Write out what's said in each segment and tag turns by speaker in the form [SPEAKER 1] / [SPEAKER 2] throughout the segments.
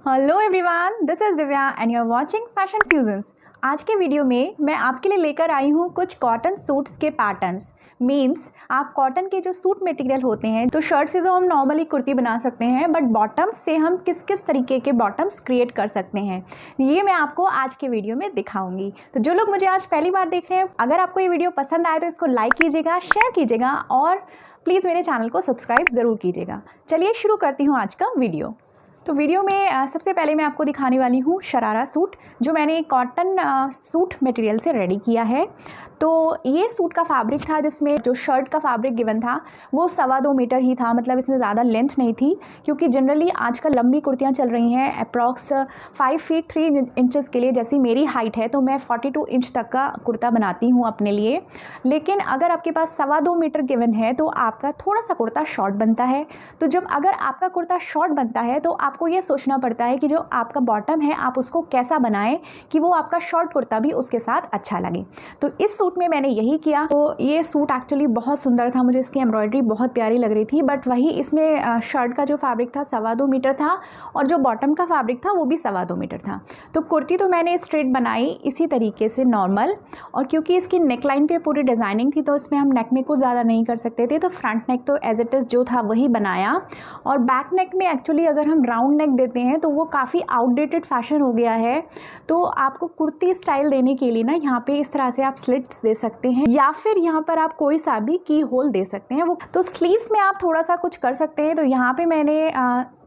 [SPEAKER 1] Hello everyone, this is Divya and you are watching fashion fusions. आज के video में मैं आपके लिए लेकर आई हूँ कुछ कॉटन सूट्स के पैटर्न्स। मीन्स आप कॉटन के जो सूट मटेरियल होते हैं, तो शर्ट से तो हम नॉर्मली कुर्ती बना सकते हैं, बट बॉटम्स से हम किस किस तरीके के बॉटम्स क्रिएट कर सकते हैं, ये मैं आपको आज के वीडियो में दिखाऊंगी। तो जो लोग मुझे आज पहली बार देख रहे हैं, अगर आपको ये वीडियो पसंद आए तो इसको लाइक कीजिएगा, शेयर कीजिएगा और प्लीज़ मेरे चैनल को सब्सक्राइब ज़रूर कीजिएगा। चलिए शुरू करती हूँ आज का वीडियो। तो वीडियो में सबसे पहले मैं आपको दिखाने वाली हूँ शरारा सूट, जो मैंने कॉटन सूट मटेरियल से रेडी किया है। तो ये सूट का फैब्रिक था, जिसमें जो शर्ट का फैब्रिक गिवन था वो 2.25 मीटर ही था। मतलब इसमें ज़्यादा लेंथ नहीं थी, क्योंकि जनरली आजकल लंबी कुर्तियाँ चल रही हैं अप्रॉक्स 5 फीट 3 इंचज़ के लिए। जैसी मेरी हाइट है तो मैं 42 इंच तक का कुर्ता बनाती हूँ अपने लिए। लेकिन अगर आपके पास 2.25 मीटर गिवन है तो आपका थोड़ा सा कुर्ता शॉर्ट बनता है। तो जब अगर आपका कुर्ता शॉर्ट बनता है तो आपको ये सोचना पड़ता है कि जो आपका बॉटम है आप उसको कैसा बनाएं कि वो आपका शॉर्ट कुर्ता भी उसके साथ अच्छा लगे। तो इस सूट में मैंने यही किया। तो ये सूट एक्चुअली बहुत सुंदर था, मुझे इसकी एम्ब्रॉयडरी बहुत प्यारी लग रही थी। बट वही इसमें शर्ट का जो फैब्रिक था 2.25 मीटर था और जो बॉटम का फैब्रिक था वो भी 2.25 मीटर था। तो कुर्ती तो मैंने स्ट्रेट बनाई इसी तरीके से नॉर्मल, और क्योंकि इसकी नेक लाइन पर पूरी डिज़ाइनिंग थी तो इसमें हम नेक में कुछ ज़्यादा नहीं कर सकते थे, तो फ्रंट नेक तो एज इट इज़ जो था वही बनाया। और बैक नेक में एक्चुअली अगर हम राउंड नेक देते हैं तो वो काफ़ी आउटडेटेड फैशन हो गया है। तो आपको कुर्ती स्टाइल देने के लिए ना यहाँ पे इस तरह से आप स्लिट्स दे सकते हैं, या फिर यहाँ पर आप कोई सा भी की होल दे सकते हैं। वो तो स्लीव्स में आप थोड़ा सा कुछ कर सकते हैं। तो यहाँ पे मैंने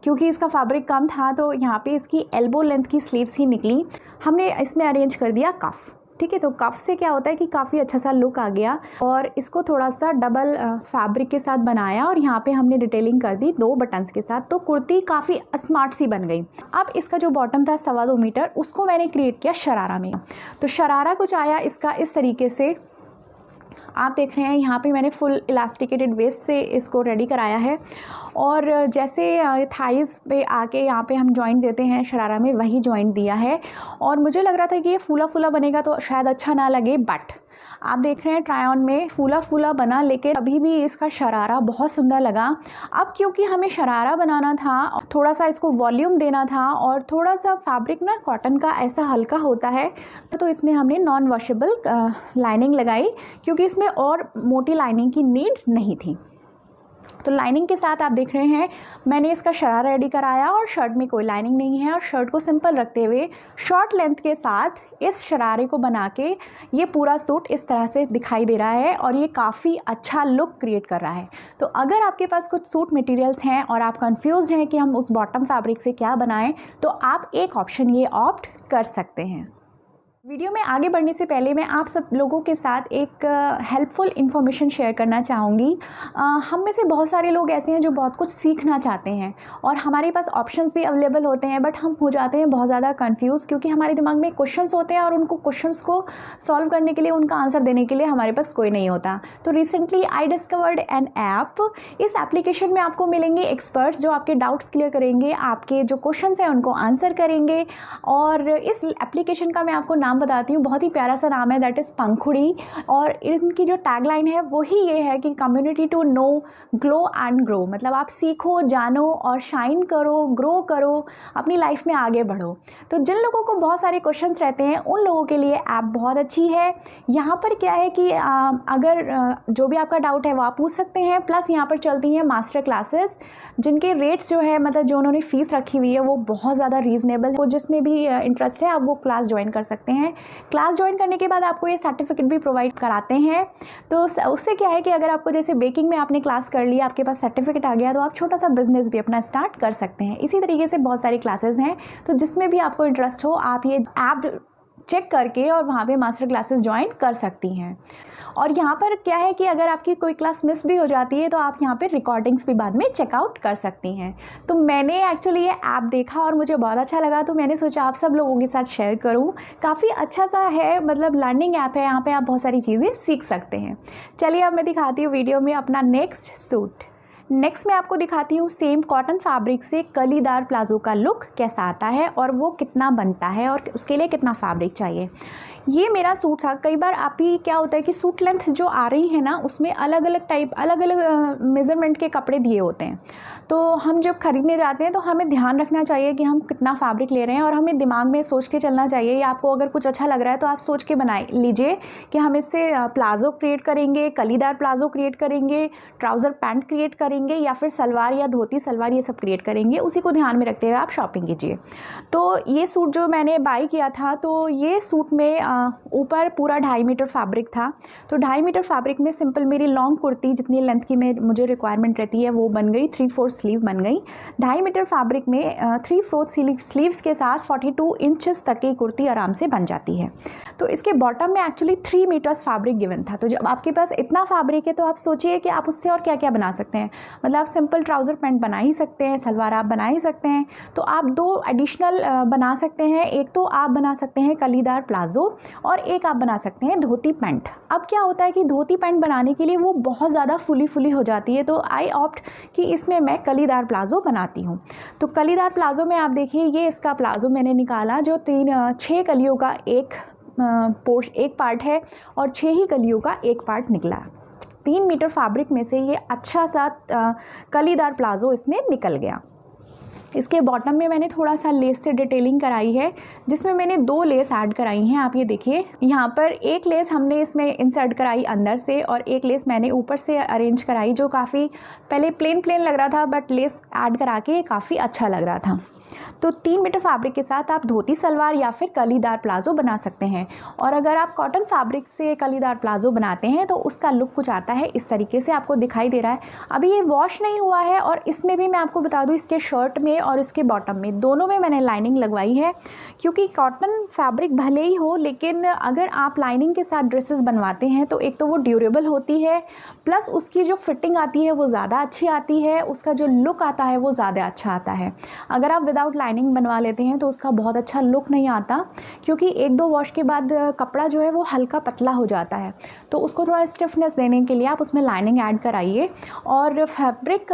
[SPEAKER 1] क्योंकि इसका फैब्रिक कम था तो यहाँ पे इसकी एल्बो लेंथ की स्लीव्स ही निकली। हमने इसमें अरेंज कर दिया कफ। ठीक है, तो कफ से क्या होता है कि काफ़ी अच्छा सा लुक आ गया। और इसको थोड़ा सा डबल फैब्रिक के साथ बनाया और यहाँ पे हमने डिटेलिंग कर दी 2 बटन्स के साथ। तो कुर्ती काफ़ी स्मार्ट सी बन गई। अब इसका जो बॉटम था 2.25 मीटर, उसको मैंने क्रिएट किया शरारा में। तो शरारा कुछ आया इसका इस तरीके से, आप देख रहे हैं यहाँ पे मैंने फुल इलास्टिकेटेड वेस्ट से इसको रेडी कराया है। और जैसे थाइज़ पे आके यहाँ पे हम जॉइंट देते हैं शरारा में, वही जॉइंट दिया है। और मुझे लग रहा था कि ये फूला फूला बनेगा तो शायद अच्छा ना लगे, बट आप देख रहे हैं ट्राई ऑन में फूला फूला बना, लेकिन अभी भी इसका शरारा बहुत सुंदर लगा। अब क्योंकि हमें शरारा बनाना था, थोड़ा सा इसको वॉल्यूम देना था और थोड़ा सा फैब्रिक ना कॉटन का ऐसा हल्का होता है, तो इसमें हमने नॉन वॉशेबल लाइनिंग लगाई, क्योंकि इसमें और मोटी लाइनिंग की नीड नहीं थी। तो लाइनिंग के साथ आप देख रहे हैं मैंने इसका शरारा रेडी कराया और शर्ट में कोई लाइनिंग नहीं है। और शर्ट को सिंपल रखते हुए शॉर्ट लेंथ के साथ इस शरारे को बना के ये पूरा सूट इस तरह से दिखाई दे रहा है और ये काफ़ी अच्छा लुक क्रिएट कर रहा है। तो अगर आपके पास कुछ सूट मटेरियल्स हैं और आप कंफ्यूज हैं कि हम उस बॉटम फैब्रिक से क्या बनाएं, तो आप एक ऑप्शन ये ऑप्ट कर सकते हैं। वीडियो में आगे बढ़ने से पहले मैं आप सब लोगों के साथ एक हेल्पफुल इन्फॉर्मेशन शेयर करना चाहूँगी। हम में से बहुत सारे लोग ऐसे हैं जो बहुत कुछ सीखना चाहते हैं और हमारे पास ऑप्शंस भी अवेलेबल होते हैं, बट हम हो जाते हैं बहुत ज़्यादा कंफ्यूज, क्योंकि हमारे दिमाग में क्वेश्चंस होते हैं और उनको क्वेश्चंस को सॉल्व करने के लिए, उनका आंसर देने के लिए हमारे पास कोई नहीं होता। तो recently I discovered an app. इस एप्लीकेशन में आपको मिलेंगे एक्सपर्ट्स जो आपके डाउट्स क्लियर करेंगे, आपके जो क्वेश्चन हैं उनको आंसर करेंगे। और इस एप्लीकेशन का मैं आपको नाम बताती हूँ, बहुत ही प्यारा सा नाम है, दैट इज़ पंखुड़ी। और इनकी जो टैगलाइन है वही ये है कि community to know, glow and grow. मतलब आप सीखो, जानो और शाइन करो, ग्रो करो, अपनी लाइफ में आगे बढ़ो। तो जिन लोगों को बहुत सारे क्वेश्चंस रहते हैं उन लोगों के लिए ऐप बहुत अच्छी है। यहाँ पर क्या है कि अगर जो भी आपका डाउट है वो आप पूछ सकते हैं। प्लस यहाँ पर चलती हैं मास्टर क्लासेस, जिनके रेट्स जो है, मतलब जो उन्होंने फ़ीस रखी हुई है वो बहुत ज़्यादा रीज़नेबल है। जिसमें भी इंटरेस्ट है आप वो क्लास ज्वाइन कर सकते हैं। क्लास ज्वाइन करने के बाद आपको ये सर्टिफिकेट भी प्रोवाइड कराते हैं। तो उससे क्या है कि अगर आपको जैसे बेकिंग में आपने क्लास कर लिया, आपके पास सर्टिफिकेट आ गया, तो आप छोटा सा बिजनेस भी अपना स्टार्ट कर सकते हैं। इसी तरीके से बहुत सारी क्लासेस हैं, तो जिसमें भी आपको इंटरेस्ट हो आप ये ऐप चेक करके और वहाँ पे मास्टर क्लासेस ज्वाइन कर सकती हैं। और यहाँ पर क्या है कि अगर आपकी कोई क्लास मिस भी हो जाती है तो आप यहाँ पे रिकॉर्डिंग्स भी बाद में चेकआउट कर सकती हैं। तो मैंने एक्चुअली ये ऐप देखा और मुझे बहुत अच्छा लगा, तो मैंने सोचा आप सब लोगों के साथ शेयर करूँ। काफ़ी अच्छा सा है, मतलब लर्निंग ऐप है, यहाँ पे आप बहुत सारी चीज़ें सीख सकते हैं। चलिए अब मैं दिखाती हूँ वीडियो में अपना नेक्स्ट सूट। नेक्स्ट मैं आपको दिखाती हूँ सेम कॉटन फैब्रिक से कलीदार प्लाज़ो का लुक कैसा आता है और वो कितना बनता है और उसके लिए कितना फैब्रिक चाहिए। ये मेरा सूट था। कई बार आप ही क्या होता है कि सूट लेंथ जो आ रही है ना, उसमें अलग अलग टाइप, अलग अलग मेज़रमेंट के कपड़े दिए होते हैं। तो हम जब खरीदने जाते हैं तो हमें ध्यान रखना चाहिए कि हम कितना फैब्रिक ले रहे हैं और हमें दिमाग में सोच के चलना चाहिए, या आपको अगर कुछ अच्छा लग रहा है तो आप सोच के बनाए लीजिए कि हम इससे प्लाज़ो क्रिएट करेंगे, कलीदार प्लाज़ो क्रिएट करेंगे, ट्राउज़र पैंट क्रिएट करेंगे, या फिर सलवार या धोती सलवार ये सब क्रिएट करेंगे। उसी को ध्यान में रखते हुए आप शॉपिंग कीजिए। तो ये सूट जो मैंने बाई किया था, तो ये सूट में ऊपर पूरा 2.5 मीटर फैब्रिक था। तो 2.5 मीटर फैब्रिक में सिंपल मेरी लॉन्ग कुर्ती जितनी लेंथ की मुझे रिक्वायरमेंट रहती है वो बन गई, 3/4 स्लीव बन गई। 2.5 मीटर फैब्रिक में 3/4 स्लीव्स के साथ 42 इंचेस तक की कुर्ती आराम से बन जाती है। तो इसके बॉटम में एक्चुअली 3 मीटर्स फैब्रिक गिवन था। तो जब आपके पास इतना फैब्रिक है तो आप सोचिए कि आप उससे और क्या क्या बना सकते हैं। मतलब आप सिंपल ट्राउज़र पैंट बना ही सकते हैं, सलवार आप बना ही सकते हैं। तो आप 2 एडिशनल बना सकते हैं। एक तो आप बना सकते हैं कलीदार प्लाज़ो और एक आप बना सकते हैं धोती पैंट। अब क्या होता है कि धोती पैंट बनाने के लिए वो बहुत ज़्यादा फुली हो जाती है, तो आई ऑप्ट कि इसमें मैं कलीदार प्लाज़ो बनाती हूँ। तो कलीदार प्लाज़ो में आप देखिए, ये इसका प्लाज़ो मैंने निकाला जो 6 कलियों का एक पार्ट है और 6 ही कलियों का एक पार्ट निकला। 3 मीटर फैब्रिक में से ये अच्छा सा कलीदार प्लाज़ो इसमें निकल गया। इसके बॉटम में मैंने थोड़ा सा लेस से डिटेलिंग कराई है, जिसमें मैंने 2 लेस ऐड कराई हैं। आप ये देखिए, यहाँ पर एक लेस हमने इसमें इंसर्ट कराई अंदर से और एक लेस मैंने ऊपर से अरेंज कराई, जो काफ़ी पहले प्लेन लग रहा था, बट लेस ऐड करा के काफ़ी अच्छा लग रहा था। तो 3 मीटर फैब्रिक के साथ आप धोती सलवार या फिर कलीदार प्लाज़ो बना सकते हैं। और अगर आप कॉटन फैब्रिक से कलीदार प्लाज़ो बनाते हैं तो उसका लुक कुछ आता है इस तरीके से, आपको दिखाई दे रहा है। अभी ये वॉश नहीं हुआ है और इसमें भी मैं आपको बता दूं, इसके शर्ट में और इसके बॉटम में दोनों में मैंने लाइनिंग लगवाई है, क्योंकि कॉटन फैब्रिक भले ही हो, लेकिन अगर आप लाइनिंग के साथ ड्रेसेस बनवाते हैं तो एक तो वो ड्यूरेबल होती है, प्लस उसकी जो फिटिंग आती है वो ज़्यादा अच्छी आती है, उसका जो लुक आता है वो ज़्यादा अच्छा आता है। अगर आप विदाउट लाइनिंग बनवा लेते हैं तो उसका बहुत अच्छा लुक नहीं आता, क्योंकि 1-2 वॉश के बाद कपड़ा जो है वो हल्का पतला हो जाता है। तो उसको थोड़ा स्टिफनेस देने के लिए आप उसमें लाइनिंग ऐड कराइए। और फैब्रिक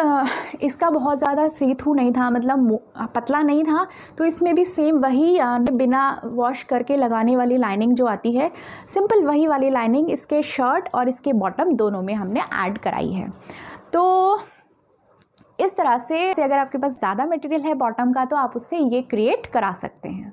[SPEAKER 1] इसका बहुत ज़्यादा सी थ्रू नहीं था, मतलब पतला नहीं था। तो इसमें भी सेम वही बिना वॉश करके लगाने वाली लाइनिंग जो आती है, सिंपल वही वाली लाइनिंग इसके शर्ट और इसके बॉटम दोनों में हमने ऐड कराई है। तो इस तरह से अगर आपके पास ज़्यादा मटेरियल है बॉटम का तो आप उससे ये क्रिएट करा सकते हैं।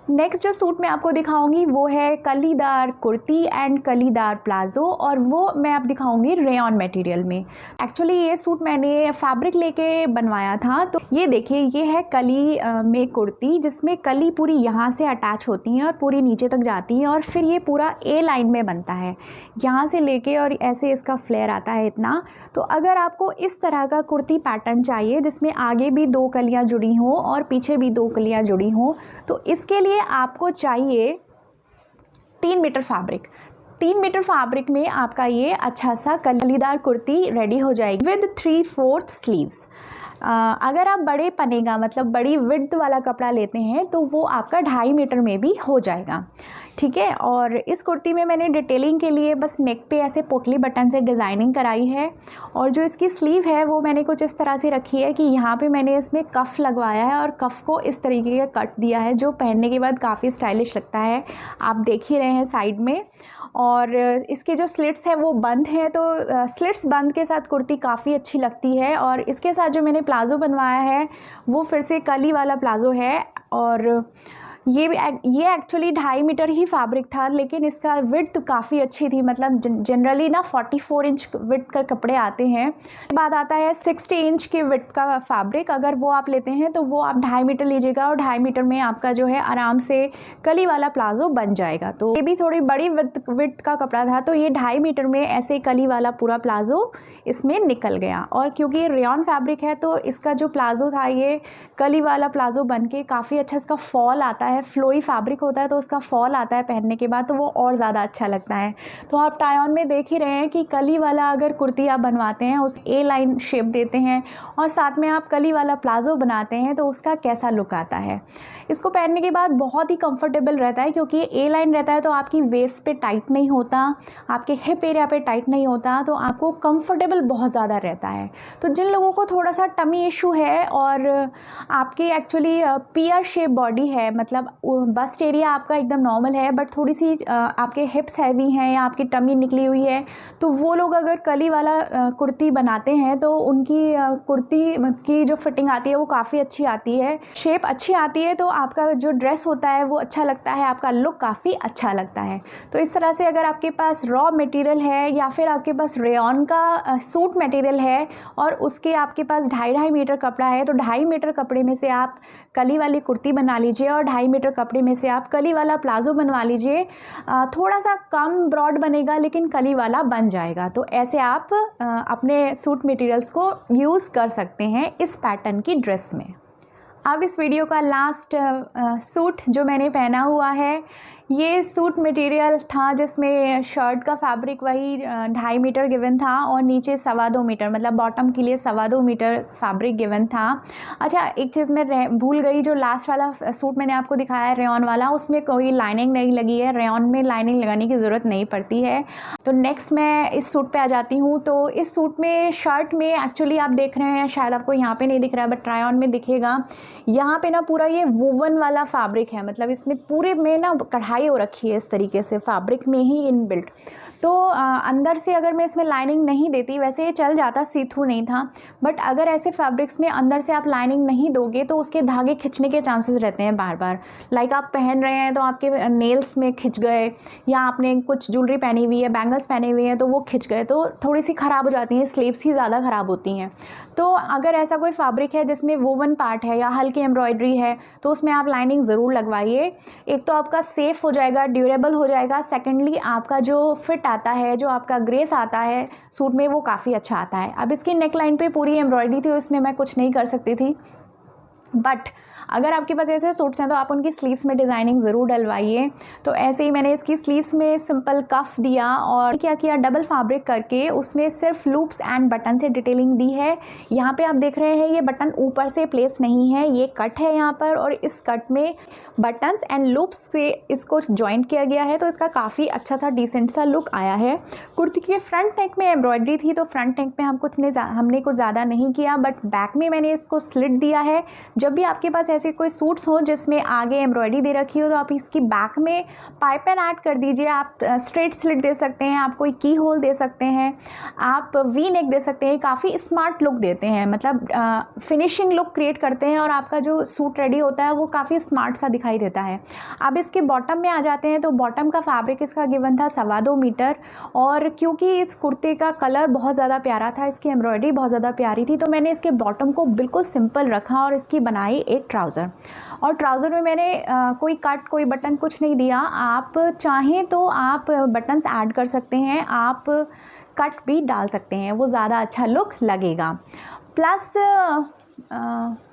[SPEAKER 1] नेक्स्ट जो सूट मैं आपको दिखाऊंगी वो है कलीदार कुर्ती एंड कलीदार प्लाज़ो, और वो मैं आप दिखाऊंगी रेयॉन मटेरियल में। एक्चुअली ये सूट मैंने फैब्रिक लेके बनवाया था। तो ये देखिए, ये है कली में कुर्ती, जिसमें कली पूरी यहाँ से अटैच होती हैं और पूरी नीचे तक जाती हैं, और फिर ये पूरा ए लाइन में बनता है यहाँ से लेके, और ऐसे इसका फ्लेयर आता है इतना। तो अगर आपको इस तरह का कुर्ती पैटर्न चाहिए जिसमें आगे भी 2 कलियाँ जुड़ी हों और पीछे भी 2 कलियाँ जुड़ी हों, तो इसके लिए आपको चाहिए 3 मीटर फैब्रिक। 3 मीटर फैब्रिक में आपका ये अच्छा सा कलीदार कुर्ती रेडी हो जाएगी विद 3/4 स्लीव्स। अगर आप बड़े पने का, मतलब बड़ी विड्थ वाला कपड़ा लेते हैं तो वो आपका 2.5 मीटर में भी हो जाएगा, ठीक है। और इस कुर्ती में मैंने डिटेलिंग के लिए बस नेक पे ऐसे पोटली बटन से डिज़ाइनिंग कराई है, और जो इसकी स्लीव है वो मैंने कुछ इस तरह से रखी है कि यहाँ पे मैंने इसमें कफ़ लगवाया है और कफ़ को इस तरीके का कट दिया है, जो पहनने के बाद काफ़ी स्टाइलिश लगता है। आप देख ही रहे हैं साइड में। और इसके जो स्लिट्स हैं वो बंद हैं, तो स्लिट्स बंद के साथ कुर्ती काफ़ी अच्छी लगती है। और इसके साथ जो मैंने प्लाज़ो बनवाया है वो फिर से कली वाला प्लाज़ो है, और ये एक्चुअली 2.5 मीटर ही फैब्रिक था, लेकिन इसका विड्थ काफ़ी अच्छी थी। मतलब जनरली ना 44 इंच विड्थ का कपड़े आते हैं, बाद आता है 60 इंच के विड्थ का फैब्रिक। अगर वो आप लेते हैं तो वो आप 2.5 मीटर लीजिएगा, और 2.5 मीटर में आपका जो है आराम से कली वाला प्लाज़ो बन जाएगा। तो ये भी थोड़ी बड़ी विड्थ का कपड़ा था, तो ये 2.5 मीटर में ऐसे कली वाला पूरा प्लाज़ो इसमें निकल गया। और क्योंकि ये रेयॉन फैब्रिक है तो इसका जो प्लाज़ो था ये कली वाला प्लाज़ो बन के काफ़ी अच्छा इसका फॉल आता है, है, फ्लोई फैब्रिक होता है, तो उसका फॉल आता है पहनने के बाद, तो वो और ज़्यादा अच्छा लगता है। तो आप टाई ऑन में देख ही रहे हैं कि कली वाला अगर कुर्ती आप बनवाते हैं, उस ए लाइन शेप देते हैं और साथ में आप कली वाला प्लाजो बनाते हैं, तो उसका कैसा लुक आता है। इसको पहनने के बाद बहुत ही कंफर्टेबल रहता है, क्योंकि ए लाइन रहता है तो आपकी वेस्ट पे टाइट नहीं होता, आपके हिप एरिया पे टाइट नहीं होता, तो आपको कंफर्टेबल बहुत ज़्यादा रहता है। तो जिन लोगों को थोड़ा सा टमी इशू है और आपकी एक्चुअली पियर शेप बॉडी है, मतलब बस्ट एरिया आपका एकदम नॉर्मल है बट थोड़ी सी आपके हिप्स हैवी हैं या आपकी टमी निकली हुई है, तो वो लोग अगर कली वाला कुर्ती बनाते हैं तो उनकी कुर्ती की जो फिटिंग आती है वो काफ़ी अच्छी आती है, शेप अच्छी आती है, तो आपका जो ड्रेस होता है वो अच्छा लगता है, आपका लुक काफ़ी अच्छा लगता है। तो इस तरह से अगर आपके पास रॉ मटेरियल है या फिर आपके पास रेयॉन का सूट मटेरियल है और उसके आपके पास 2.5 मीटर कपड़ा है, तो 2.5 मीटर कपड़े में से आप कली वाली कुर्ती बना लीजिए और 2.5 मीटर कपड़े में से आप कली वाला प्लाजो बनवा लीजिए। थोड़ा सा कम ब्रॉड बनेगा लेकिन कली वाला बन जाएगा। तो ऐसे आप अपने सूट मटेरियल्स को यूज़ कर सकते हैं इस पैटर्न की ड्रेस में। अब इस वीडियो का लास्ट सूट जो मैंने पहना हुआ है, ये सूट मटेरियल था जिसमें शर्ट का फैब्रिक वही 2.5 मीटर गिवन था और नीचे 2.25 मीटर, मतलब बॉटम के लिए 2.25 मीटर फैब्रिक गिवन था। अच्छा, एक चीज़ मैं भूल गई, जो लास्ट वाला सूट मैंने आपको दिखाया है रेयॉन वाला, उसमें कोई लाइनिंग नहीं लगी है। रेयॉन में लाइनिंग लगाने की ज़रूरत नहीं पड़ती है। तो नेक्स्ट मैं इस सूट पे आ जाती हूँ। तो इस सूट में शर्ट में एक्चुअली आप देख रहे हैं, शायद आपको यहाँ पे नहीं दिख रहा है बट ट्राई ऑन में दिखेगा, यहाँ पे ना पूरा ये वोवन वाला फैब्रिक है, मतलब इसमें पूरे में ना कढ़ाई हो रखी है इस तरीके से फैब्रिक में ही इनबिल्ट। तो अंदर से अगर मैं इसमें लाइनिंग नहीं देती, वैसे ये चल जाता, सी थ्रू नहीं था, बट अगर ऐसे फैब्रिक्स में अंदर से आप लाइनिंग नहीं दोगे तो उसके धागे खिंचने के चांसेस रहते हैं बार बार। लाइक आप पहन रहे हैं तो आपके नेल्स में खिंच गए, या आपने कुछ ज्वेलरी पहनी हुई है, बैंगल्स पहने हुए हैं तो वो खिंच गए, तो थोड़ी सी ख़राब हो जाती हैं, स्लीव्स ही ज़्यादा ख़राब होती हैं। तो अगर ऐसा कोई फैब्रिक है जिसमें वोवन पार्ट है या हल्की एम्ब्रॉयडरी है, तो उसमें आप लाइनिंग ज़रूर लगवाइए। एक तो आपका सेफ़ हो जाएगा, ड्यूरेबल हो जाएगा, सेकेंडली आपका जो फिट आता है, जो आपका ग्रेस आता है सूट में, वो काफ़ी अच्छा आता है। अब इसकी नेक लाइन पे पूरी एम्ब्रॉयडरी थी, उसमें मैं कुछ नहीं कर सकती थी, बट अगर आपके पास ऐसे सूट्स हैं तो आप उनकी स्लीव्स में डिज़ाइनिंग ज़रूर डलवाइए। तो ऐसे ही मैंने इसकी स्लीव्स में सिंपल कफ दिया और क्या किया, डबल फैब्रिक करके उसमें सिर्फ लूप्स एंड बटन से डिटेलिंग दी है। यहाँ पे आप देख रहे हैं ये बटन ऊपर से प्लेस नहीं है, ये कट है यहाँ पर, और इस कट में बटन्स एंड लूप्स से इसको जॉइंट किया गया है, तो इसका काफ़ी अच्छा सा डिसेंट सा लुक आया है। कुर्ती के फ्रंट नेक में एम्ब्रॉयडरी थी, तो फ्रंट नेक में हमने कुछ ज़्यादा नहीं किया, बट बैक में मैंने इसको स्लिट दिया है। जब भी आपके पास ऐसे कोई सूट्स हो जिसमें आगे एम्ब्रॉयडरी दे रखी हो, तो आप इसकी बैक में पाइपिंग ऐड कर दीजिए। आप स्ट्रेट स्लिट दे सकते हैं, आप कोई की होल दे सकते हैं, आप वी नेक दे सकते हैं, काफ़ी स्मार्ट लुक देते हैं, मतलब फिनिशिंग लुक क्रिएट करते हैं और आपका जो सूट रेडी होता है वो काफ़ी स्मार्ट सा दिखाई देता है। अब इसके बॉटम में आ जाते हैं, तो बॉटम का फैब्रिक इसका गिवन था 2.25 मीटर, और क्योंकि इस कुर्ते का कलर बहुत ज़्यादा प्यारा था, इसकी एम्ब्रॉयडरी बहुत ज़्यादा प्यारी थी, तो मैंने इसके बॉटम को बिल्कुल सिंपल रखा और इसकी बनाई एक ट्राउज़र। और ट्राउज़र में मैंने कोई कट, कोई बटन कुछ नहीं दिया। आप चाहें तो आप बटन्स ऐड कर सकते हैं, आप कट भी डाल सकते हैं, वो ज़्यादा अच्छा लुक लगेगा। प्लस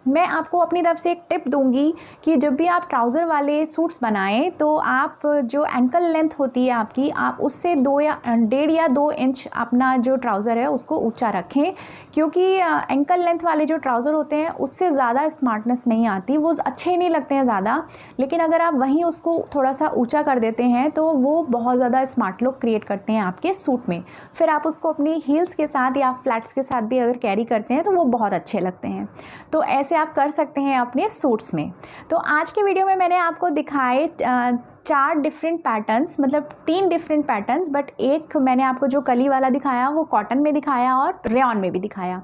[SPEAKER 1] मैं आपको अपनी तरफ से एक टिप दूंगी कि जब भी आप ट्राउज़र वाले सूट्स बनाएं तो आप जो एंकल लेंथ होती है आपकी, आप उससे 1.5 या 2 इंच अपना जो ट्राउज़र है उसको ऊंचा रखें, क्योंकि एंकल लेंथ वाले जो ट्राउज़र होते हैं उससे ज़्यादा स्मार्टनेस नहीं आती, वो अच्छे नहीं लगते हैं ज़्यादा, लेकिन अगर आप वहीं उसको थोड़ा सा ऊँचा कर देते हैं तो वो बहुत ज़्यादा स्मार्ट लुक क्रिएट करते हैं आपके सूट में। फिर आप उसको अपनी हील्स के साथ या फ्लैट्स के साथ भी अगर कैरी करते हैं तो वो बहुत अच्छे लगते हैं। तो ऐसे आप कर सकते हैं अपने सूट्स में। तो आज के वीडियो में मैंने आपको दिखाए 4 डिफरेंट पैटर्न्स, मतलब 3 डिफरेंट पैटर्न्स, बट एक मैंने आपको जो कली वाला दिखाया वो कॉटन में दिखाया और रेयॉन में भी दिखाया।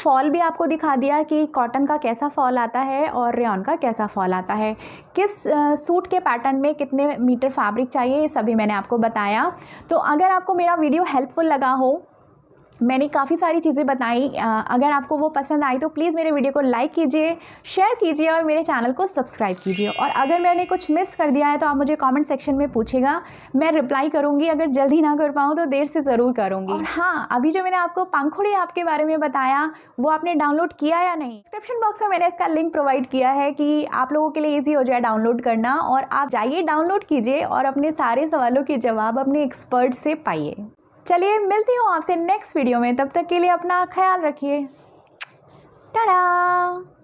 [SPEAKER 1] फॉल भी आपको दिखा दिया कि कॉटन का कैसा फॉल आता है और रेयॉन का कैसा फॉल आता है, किस सूट के पैटर्न में कितने मीटर फैब्रिक चाहिए, ये सभी मैंने आपको बताया। तो अगर आपको मेरा वीडियो हेल्पफुल लगा हो मैंने काफ़ी सारी चीज़ें बताई। अगर आपको वो पसंद आई तो प्लीज़ मेरे वीडियो को लाइक कीजिए, शेयर कीजिए और मेरे चैनल को सब्सक्राइब कीजिए। और अगर मैंने कुछ मिस कर दिया है तो आप मुझे कमेंट सेक्शन में पूछेगा, मैं रिप्लाई करूँगी। अगर जल्दी ना कर पाऊँ तो देर से ज़रूर करूँगी। और हाँ, अभी जो मैंने आपको पंखुड़ी ऐप के बारे में बताया वो आपने डाउनलोड किया या नहीं? डिस्क्रिप्शन बॉक्स में मैंने इसका लिंक प्रोवाइड किया है कि आप लोगों के लिए ईजी हो जाए डाउनलोड करना, और आप जाइए डाउनलोड कीजिए और अपने सारे सवालों के जवाब अपने एक्सपर्ट से पाइए। चलिए मिलती हूँ आपसे नेक्स्ट वीडियो में, तब तक के लिए अपना ख्याल रखिए। टाटा।